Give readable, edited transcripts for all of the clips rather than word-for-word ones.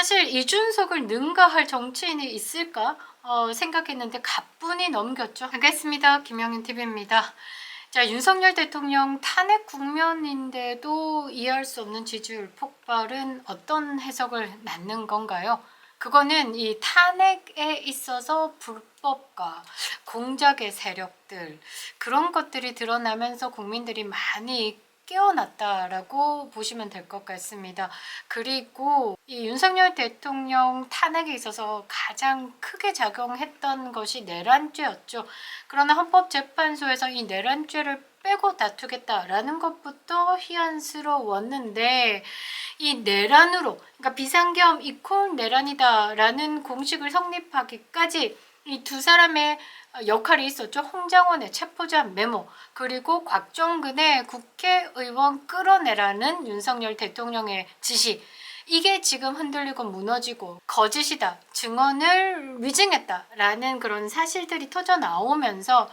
사실 이준석을 능가할 정치인이 있을까 생각했는데 가뿐히 넘겼죠. 반갑습니다. 김영윤TV입니다. 자, 윤석열 대통령 탄핵 국면인데도 이해할 수 없는 지지율 폭발은 어떤 해석을 낳는 건가요? 그거는 이 탄핵에 있어서 불법과 공작의 세력들, 그런 것들이 드러나면서 국민들이 많이 깨어났다라고 보시면 될 것 같습니다. 그리고 이 윤석열 대통령 탄핵에 있어서 가장 크게 작용했던 것이 내란죄였죠. 그러나 헌법재판소에서 이 내란죄를 빼고 다투겠다라는 것부터 희한스러웠는데, 이 내란으로, 그러니까 비상계엄 이퀄 내란이다라는 공식을 성립하기까지 이 두 사람의 역할이 있었죠. 홍장원의 체포자 메모, 그리고 곽종근의 국회의원 끌어내라는 윤석열 대통령의 지시. 이게 지금 흔들리고 무너지고 거짓이다, 증언을 위증했다라는 그런 사실들이 터져 나오면서,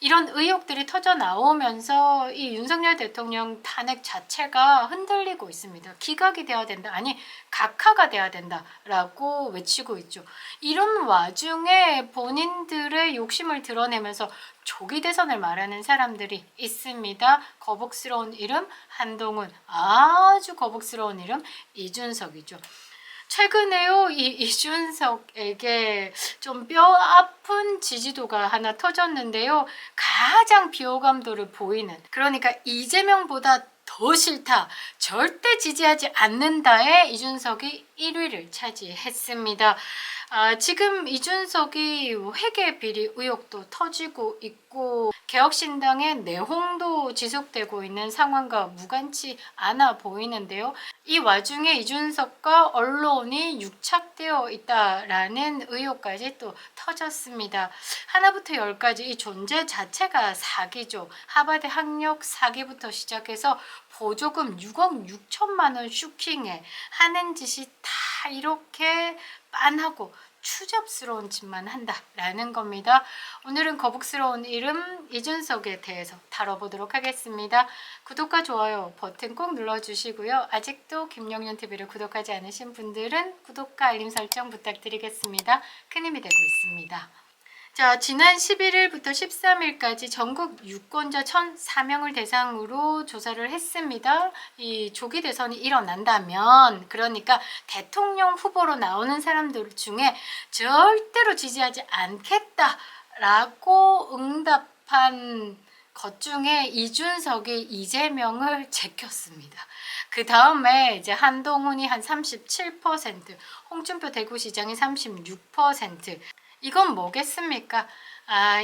이런 의혹들이 터져 나오면서 이 윤석열 대통령 탄핵 자체가 흔들리고 있습니다. 기각이 돼야 된다, 아니 각하가 돼야 된다라고 외치고 있죠. 이런 와중에 본인들의 욕심을 드러내면서 조기 대선을 말하는 사람들이 있습니다. 거북스러운 이름 한동훈, 아주 거북스러운 이름 이준석이죠. 최근에요, 이 이준석에게 좀 뼈 아픈 지지도가 하나 터졌는데요. 가장 비호감도를 보이는, 그러니까 이재명보다 더 싫다, 절대 지지하지 않는다에 이준석이 1위를 차지했습니다. 지금 이준석이 회계 비리 의혹도 터지고 있고 개혁신당의 내홍도 지속되고 있는 상황과 무관치 않아 보이는데요. 이 와중에 이준석과 언론이 유착되어 있다라는 의혹까지 또 터졌습니다. 하나부터 열까지 이 존재 자체가 사기죠. 하버드 학력 사기부터 시작해서 보조금 6억 6천만 원 슈킹에 하는 짓이 다 이렇게 빤하고 추접스러운 짓만 한다라는 겁니다. 오늘은 거북스러운 이름 이준석에 대해서 다뤄보도록 하겠습니다. 구독과 좋아요 버튼 꼭 눌러주시고요. 아직도 김영윤TV를 구독하지 않으신 분들은 구독과 알림 설정 부탁드리겠습니다. 큰 힘이 되고 있습니다. 자, 지난 11일부터 13일까지 전국 유권자 1,004명을 대상으로 조사를 했습니다. 이 조기 대선이 일어난다면, 그러니까 대통령 후보로 나오는 사람들 중에 절대로 지지하지 않겠다라고 응답한 것 중에 이준석이 이재명을 제꼈습니다. 그 다음에 이제 한동훈이 한 37%, 홍준표 대구시장이 36%. 이건 뭐겠습니까?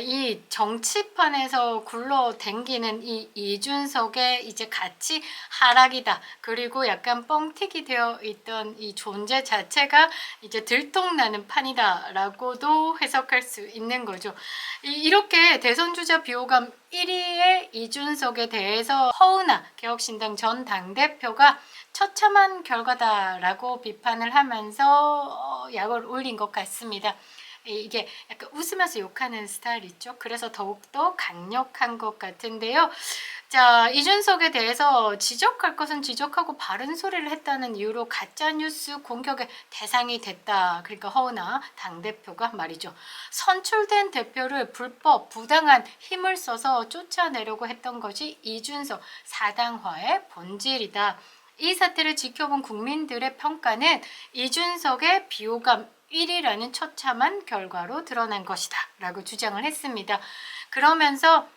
이 정치판에서 굴러댕기는 이 이준석의 이제 가치 하락이다. 그리고 약간 뻥튀기 되어 있던 이 존재 자체가 이제 들통나는 판이다라고도 해석할 수 있는 거죠. 이렇게 대선주자 비호감 1위의 이준석에 대해서 허은하 개혁신당 전 당대표가 처참한 결과다라고 비판을 하면서 약을 올린 것 같습니다. 이게 약간 웃으면서 욕하는 스타일 있죠. 그래서 더욱더 강력한 것 같은데요. 자, 이준석에 대해서 지적할 것은 지적하고 바른 소리를 했다는 이유로 가짜뉴스 공격의 대상이 됐다. 그러니까 허은하 당대표가 말이죠. 선출된 대표를 불법 부당한 힘을 써서 쫓아내려고 했던 것이 이준석 사당화의 본질이다. 이 사태를 지켜본 국민들의 평가는 이준석의 비호감 1위라는 처참한 결과로 드러난 것이다 라고 주장을 했습니다. 그러면서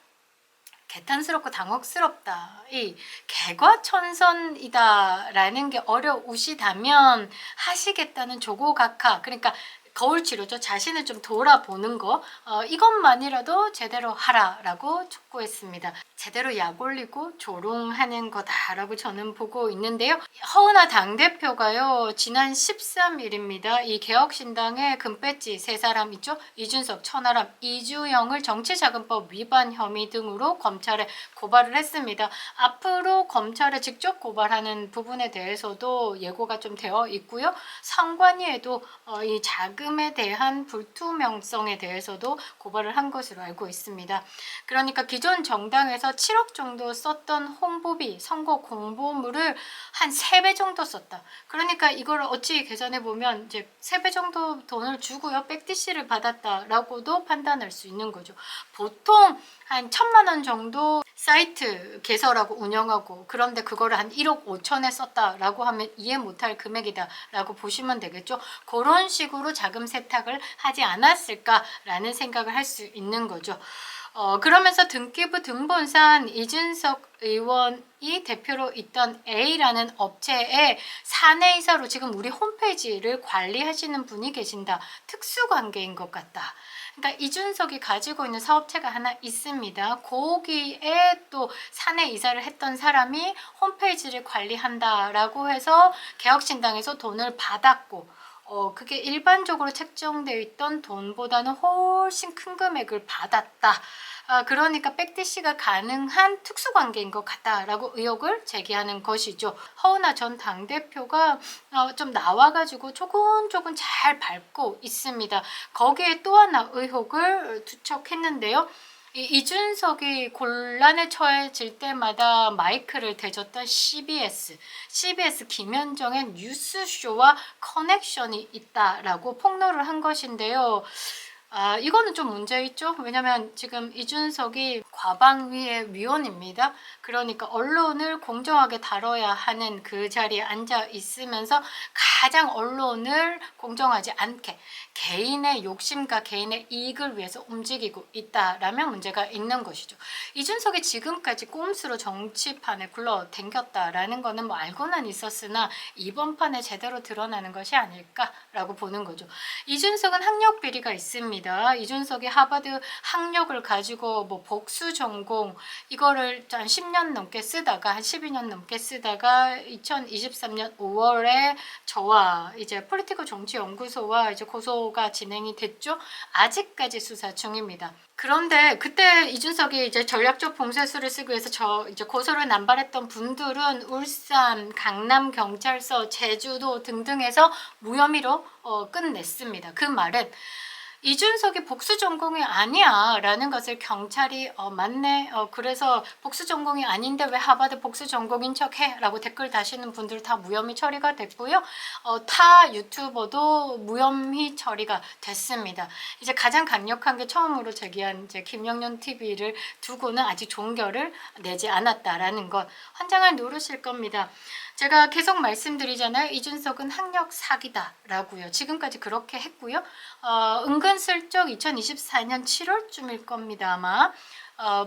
개탄스럽고 당혹스럽다, 이 개과천선이다 라는 게 어려우시다면 하시겠다는 조고각하, 그러니까 거울치료죠. 자신을 좀 돌아보는 거, 이것만이라도 제대로 하라라고 촉구했습니다. 제대로 약 올리고 조롱하는 거다라고 저는 보고 있는데요. 허은하 당대표가요, 지난 13일입니다. 이 개혁신당의 금배지 세 사람 있죠. 이준석, 천하람, 이주영을 정치자금법 위반 혐의 등으로 검찰에 고발을 했습니다. 앞으로 검찰에 직접 고발하는 부분에 대해서도 예고가 좀 되어 있고요. 선관위에도 이 자금 자금에 대한 불투명성에 대해서도 고발을 한 것으로 알고 있습니다. 그러니까 기존 정당에서 7억 정도 썼던 홍보비, 선거 공보물을 한 3배 정도 썼다. 그러니까 이걸 어찌 계산해 보면 이제 3배 정도 돈을 주고요. 백디시를 받았다라고도 판단할 수 있는 거죠. 보통 한 1,000만 원 정도 사이트 개설하고 운영하고, 그런데 그거를 한 1억 5천에 썼다라고 하면 이해 못할 금액이다라고 보시면 되겠죠. 그런 식으로 자금 세탁을 하지 않았을까라는 생각을 할 수 있는 거죠. 그러면서 등기부 등본상 이준석 의원이 대표로 있던 A라는 업체의 사내이사로 지금 우리 홈페이지를 관리하시는 분이 계신다. 특수관계인 것 같다. 그러니까 이준석이 가지고 있는 사업체가 하나 있습니다. 거기에 또 사내 이사를 했던 사람이 홈페이지를 관리한다라고 해서 개혁신당에서 돈을 받았고, 그게 일반적으로 책정되어 있던 돈보다는 훨씬 큰 금액을 받았다. 그러니까 백디시가 가능한 특수관계인 것 같다라고 의혹을 제기하는 것이죠. 허은하 전 당대표가 좀 나와가지고 조금 잘 밟고 있습니다. 거기에 또 하나 의혹을 투척했는데요. 이준석이 곤란에 처해질 때마다 마이크를 대줬던 CBS 김현정의 뉴스쇼와 커넥션이 있다라고 폭로를 한 것인데요. 이거는 좀 문제 있죠. 왜냐면 지금 이준석이 과방위의 위원입니다. 그러니까 언론을 공정하게 다뤄야 하는 그 자리에 앉아 있으면서 가장 언론을 공정하지 않게 개인의 욕심과 개인의 이익을 위해서 움직이고 있다라면 문제가 있는 것이죠. 이준석이 지금까지 꼼수로 정치판에 굴러댕겼다라는 거는 뭐 알고는 있었으나 이번 판에 제대로 드러나는 것이 아닐까라고 보는 거죠. 이준석은 학력 비리가 있습니다. 이준석이 하버드 학력을 가지고 뭐 복수 전공 이거를 한 10년 넘게 쓰다가 한 12년 넘게 쓰다가 2023년 5월에 저와 이제 폴리티코 정치연구소와 이제 고소가 진행이 됐죠. 아직까지 수사 중입니다. 그런데 그때 이준석이 이제 전략적 봉쇄수를 쓰기 위해서 이제 고소를 남발했던 분들은 울산, 강남 경찰서, 제주도 등등에서 무혐의로 끝냈습니다. 그 말은 이준석이 복수 전공이 아니야 라는 것을 경찰이 맞네, 그래서 복수 전공이 아닌데 왜 하버드 복수 전공인 척해? 라고 댓글 다시는 분들 다 무혐의 처리가 됐고요. 타 유튜버도 무혐의 처리가 됐습니다. 이제 가장 강력한 게 처음으로 제기한 이제 김영년 TV를 두고는 아직 종결을 내지 않았다라는 것, 환장을 누르실 겁니다. 제가 계속 말씀드리잖아요. 이준석은 학력 사기다라고요. 지금까지 그렇게 했고요. 은근슬쩍 2024년 7월쯤일 겁니다. 아마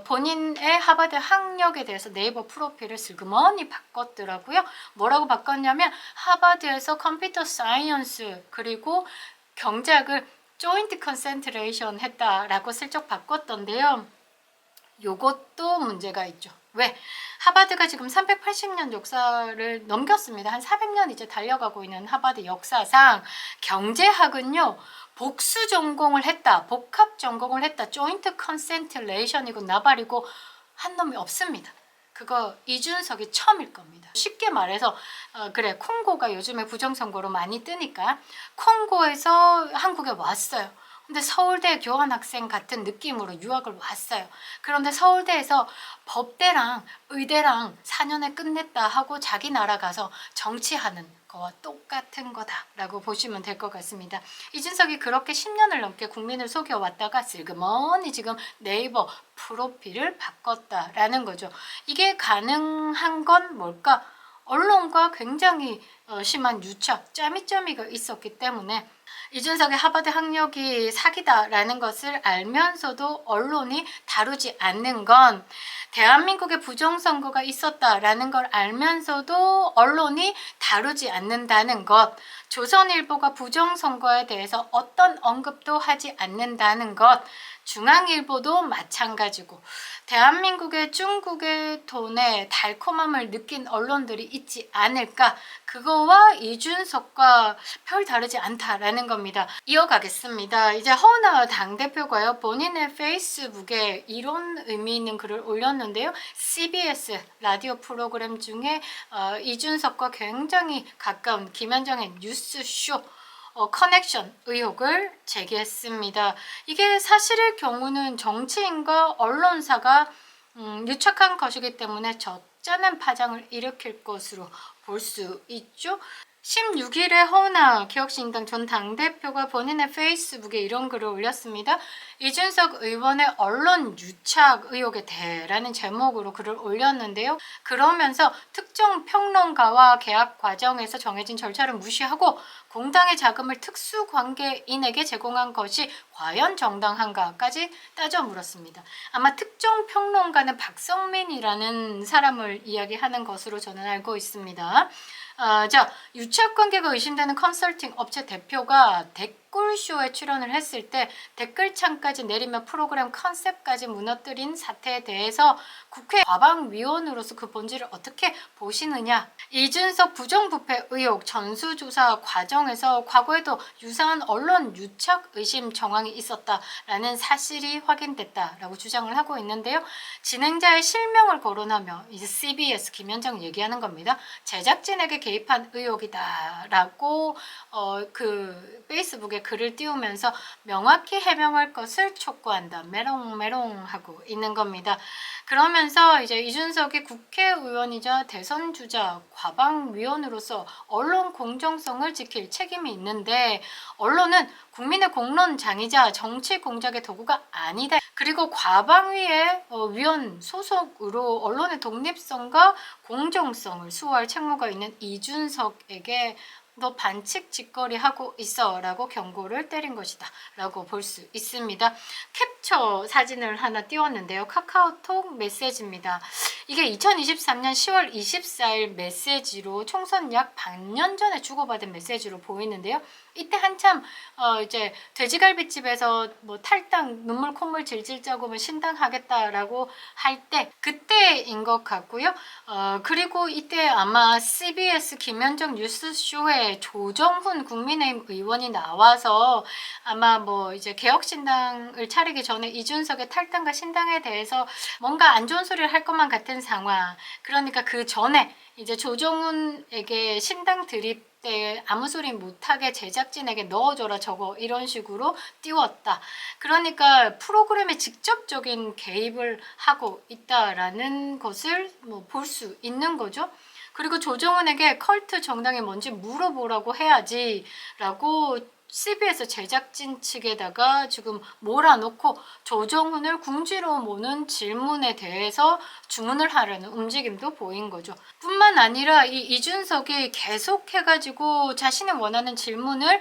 본인의 하버드 학력에 대해서 네이버 프로필을 슬그머니 바꿨더라고요. 뭐라고 바꿨냐면 하버드에서 컴퓨터 사이언스 그리고 경제학을 조인트 컨센트레이션 했다라고 슬쩍 바꿨던데요. 요것도 문제가 있죠. 왜? 하버드가 지금 380년 역사를 넘겼습니다. 한 400년 이제 달려가고 있는 하버드 역사상 경제학은요. 복수 전공을 했다. 복합 전공을 했다. 조인트 컨센트레이션이고 나발이고 한 놈이 없습니다. 그거 이준석이 처음일 겁니다. 쉽게 말해서 그래 콩고가 요즘에 부정선거로 많이 뜨니까 콩고에서 한국에 왔어요. 근데 서울대 교환학생 같은 느낌으로 유학을 왔어요. 그런데 서울대에서 법대랑 의대랑 4년에 끝냈다 하고 자기 나라 가서 정치하는 거와 똑같은 거다라고 보시면 될 것 같습니다. 이준석이 그렇게 10년을 넘게 국민을 속여왔다가 슬그머니 지금 네이버 프로필을 바꿨다라는 거죠. 이게 가능한 건 뭘까? 언론과 굉장히 심한 유착, 짜미짜미가 있었기 때문에 이준석의 하버드 학력이 사기다라는 것을 알면서도 언론이 다루지 않는 건, 대한민국에 부정선거가 있었다라는 걸 알면서도 언론이 다루지 않는다는 것, 조선일보가 부정선거에 대해서 어떤 언급도 하지 않는다는 것, 중앙일보도 마찬가지고 대한민국의 중국의 돈에 달콤함을 느낀 언론들이 있지 않을까, 그거와 이준석과 별 다르지 않다라는 겁니다. 이어가겠습니다. 이제 허은하 당대표가요 본인의 페이스북에 이런 의미 있는 글을 올렸는데요. CBS 라디오 프로그램 중에 이준석과 굉장히 가까운 김현정의 뉴스쇼 커넥션 의혹을 제기했습니다. 이게 사실의 경우는 정치인과 언론사가 유착한 것이기 때문에 적잖은 파장을 일으킬 것으로 볼 수 있죠. 16일에 허은하 개혁신당 전 당대표가 본인의 페이스북에 이런 글을 올렸습니다. 이준석 의원의 언론 유착 의혹에 대해라는 제목으로 글을 올렸는데요. 그러면서 특정 평론가와 계약 과정에서 정해진 절차를 무시하고 공당의 자금을 특수관계인에게 제공한 것이 과연 정당한가까지 따져 물었습니다. 아마 특정 평론가는 박성민이라는 사람을 이야기하는 것으로 저는 알고 있습니다. 자, 유착 관계가 의심되는 컨설팅 업체 대표가 댓글쇼에 출연을 했을 때 댓글창까지 내리며 프로그램 컨셉까지 무너뜨린 사태에 대해서 국회 과방위원으로서 그 본질을 어떻게 보시느냐. 이준석 부정부패 의혹 전수조사 과정에서 과거에도 유사한 언론 유착 의심 정황이 있었다라는 사실이 확인됐다라고 주장을 하고 있는데요. 진행자의 실명을 거론하며 이제 CBS 김현정 얘기하는 겁니다. 제작진에게 개입한 의혹이다라고 그 페이스북에 글을 띄우면서 명확히 해명할 것을 촉구한다. 메롱메롱 하고 있는 겁니다. 그러면서 이제 이준석이 국회의원이자 대선 주자 과방위원으로서 언론 공정성을 지킬 책임이 있는데 언론은 국민의 공론장이자 정치 공작의 도구가 아니다. 그리고 과방위의 위원 소속으로 언론의 독립성과 공정성을 수호할 책무가 있는 이준석에게 너 반칙 짓거리 하고 있어 라고 경고를 때린 것이다 라고 볼 수 있습니다. 캡처 사진을 하나 띄웠는데요. 카카오톡 메시지입니다. 이게 2023년 10월 24일 메시지로 총선 약 반년 전에 주고받은 메시지로 보이는데요. 이때 한참 이제 돼지갈비집에서 뭐 탈당 눈물 콧물 질질 짜고 뭐 신당하겠다라고 할 때 그때인 것 같고요. 그리고 이때 아마 CBS 김현정 뉴스쇼에 조정훈 국민의힘 의원이 나와서 아마 뭐 이제 개혁신당을 차리기 전에 이준석의 탈당과 신당에 대해서 뭔가 안 좋은 소리를 할 것만 같은 상황. 그러니까 그 전에 이제 조정훈에게 신당 드립 때 아무 소리 못하게 제작진에게 넣어줘라 저거 이런 식으로 띄웠다. 그러니까 프로그램에 직접적인 개입을 하고 있다라는 것을 뭐 볼 수 있는 거죠. 그리고 조정훈에게 컬트 정당이 뭔지 물어보라고 해야지 라고 CBS 제작진 측에다가 지금 몰아놓고 조정훈을 궁지로 모는 질문에 대해서 주문을 하려는 움직임도 보인 거죠. 뿐만 아니라 이 이준석이 계속해가지고 자신이 원하는 질문을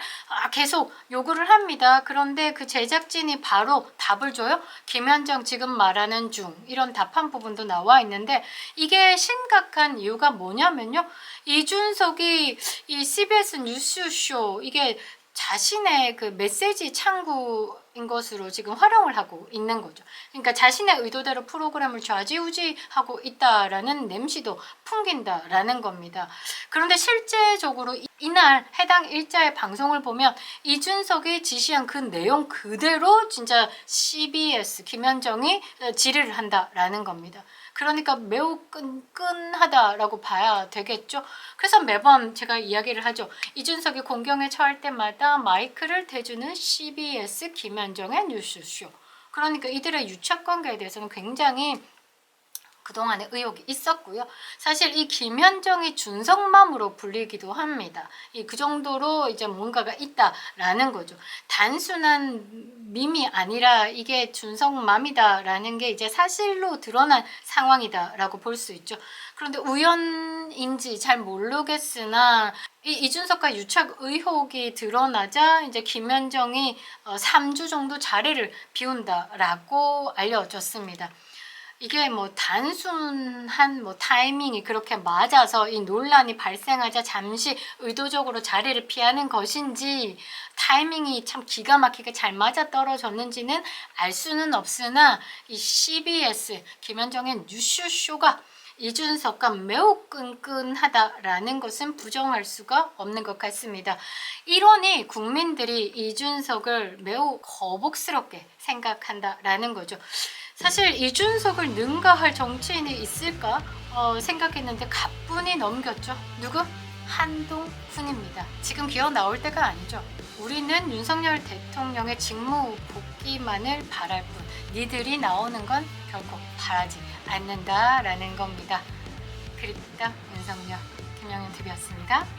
계속 요구를 합니다. 그런데 그 제작진이 바로 답을 줘요. 김현정 지금 말하는 중 이런 답한 부분도 나와 있는데 이게 심각한 이유가 뭐냐면요. 이준석이 이 CBS 뉴스쇼 이게 자신의 그 메시지 창구인 것으로 지금 활용을 하고 있는 거죠. 그러니까 자신의 의도대로 프로그램을 좌지우지하고 있다라는 냄새도 풍긴다라는 겁니다. 그런데 실제적으로 이날 해당 일자의 방송을 보면 이준석이 지시한 그 내용 그대로 진짜 CBS 김현정이 질의를 한다라는 겁니다. 그러니까 매우 끈끈하다라고 봐야 되겠죠. 그래서 매번 제가 이야기를 하죠. 이준석이 공경에 처할 때마다 마이크를 대주는 CBS 김현정의 뉴스쇼. 그러니까 이들의 유착관계에 대해서는 굉장히 그동안에 의혹이 있었고요. 사실 이 김현정이 준석맘으로 불리기도 합니다. 그 정도로 이제 뭔가가 있다라는 거죠. 단순한 밈이 아니라 이게 준석맘이다라는 게 이제 사실로 드러난 상황이다라고 볼 수 있죠. 그런데 우연인지 잘 모르겠으나 이 이준석과 유착 의혹이 드러나자 이제 김현정이 3주 정도 자리를 비운다라고 알려졌습니다. 이게 뭐 단순한 뭐 타이밍이 그렇게 맞아서 이 논란이 발생하자 잠시 의도적으로 자리를 피하는 것인지 타이밍이 참 기가 막히게 잘 맞아 떨어졌는지는 알 수는 없으나 이 CBS 김현정의 뉴스쇼가 이준석과 매우 끈끈하다라는 것은 부정할 수가 없는 것 같습니다. 이러니 국민들이 이준석을 매우 거북스럽게 생각한다라는 거죠. 사실 이준석을 능가할 정치인이 있을까 생각했는데 가뿐히 넘겼죠. 누구? 한동훈입니다. 지금 기어 나올 때가 아니죠. 우리는 윤석열 대통령의 직무 복귀만을 바랄 뿐 니들이 나오는 건 결코 바라지 않는다라는 겁니다. 크립토 윤석열 김영현 TV였습니다.